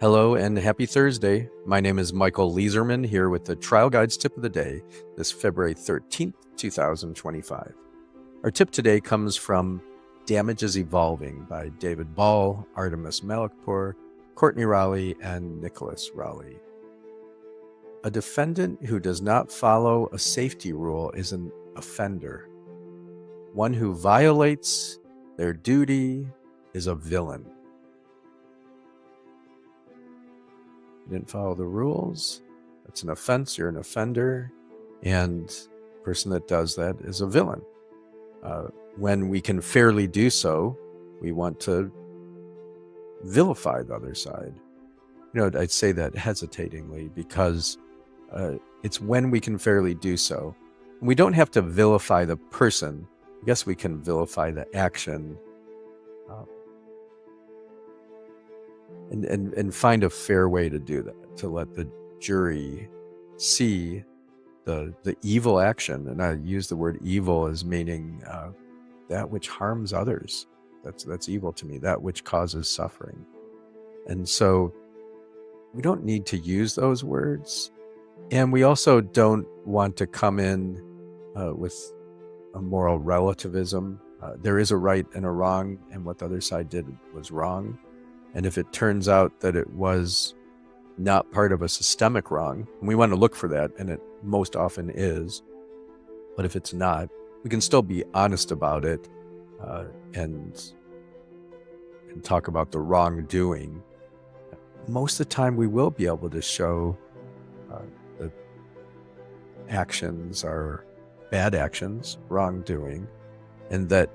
Hello and happy Thursday. My name is Michael Leeserman here with the Trial Guides tip of the day, this February 13th, 2025. Our tip today comes from Damage is Evolving by David Ball, Artemis Malakpour, Courtney Raleigh, and Nicholas Raleigh. A defendant who does not follow a safety rule is an offender. One who violates their duty is a villain. You didn't follow the rules, that's an offense, you're an offender, and the person that does that is a villain. When we can fairly do so, we want to vilify the other side. I'd say that hesitatingly because it's when we can fairly do so. We don't have to vilify the person. I guess we can vilify the action and find a fair way to do that, to let the jury see the evil action. And I use the word evil as meaning that which harms others. That's evil to me, that which causes suffering. And so we don't need to use those words. And we also don't want to come in with a moral relativism. There is a right and a wrong, and what the other side did was wrong. And if it turns out that it was not part of a systemic wrong, and we want to look for that, and it most often is, but if it's not, we can still be honest about it and talk about the wrongdoing. Most of the time we will be able to show that actions are bad actions, wrongdoing, and that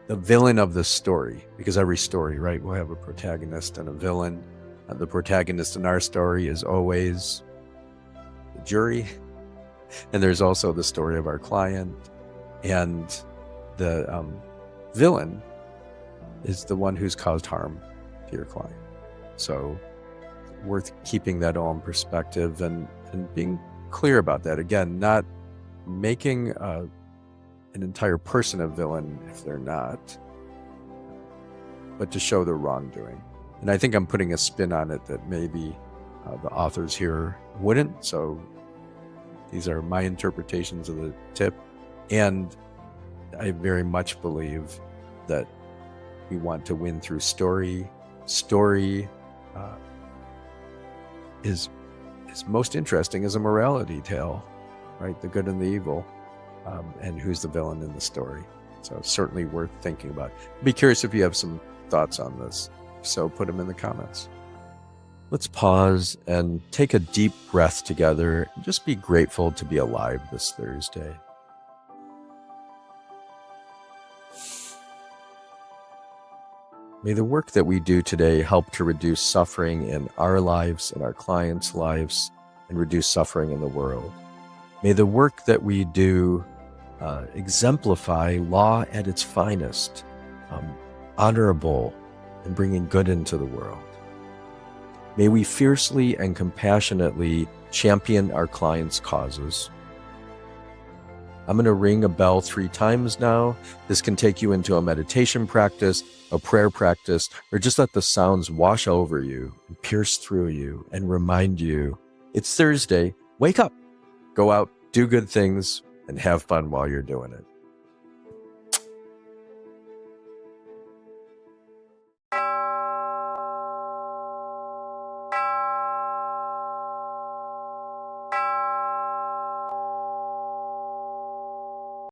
the villain of the story, because every story, right, will have a protagonist and a villain. The protagonist in our story is always the jury, and there's also the story of our client, and the villain is the one who's caused harm to your client. So worth keeping that all in perspective and being clear about that. Again, not making an entire person a villain if they're not, but to show the wrongdoing. And I think I'm putting a spin on it that maybe the authors here wouldn't. So these are my interpretations of the tip. And I very much believe that we want to win through story. Story is most interesting as a morality tale, right? The good and the evil. And who's the villain in the story. So certainly worth thinking about. Be curious if you have some thoughts on this. So put them in the comments. Let's pause and take a deep breath together. Just be grateful to be alive this Thursday. May the work that we do today help to reduce suffering in our lives and our clients' lives and reduce suffering in the world. May the work that we do exemplify law at its finest, honorable and bringing good into the world. May we fiercely and compassionately champion our clients' causes. I'm going to ring a bell 3 times now. This can take you into a meditation practice, a prayer practice, or just let the sounds wash over you and pierce through you and remind you it's Thursday. Wake up. Go out, do good things, and have fun while you're doing it.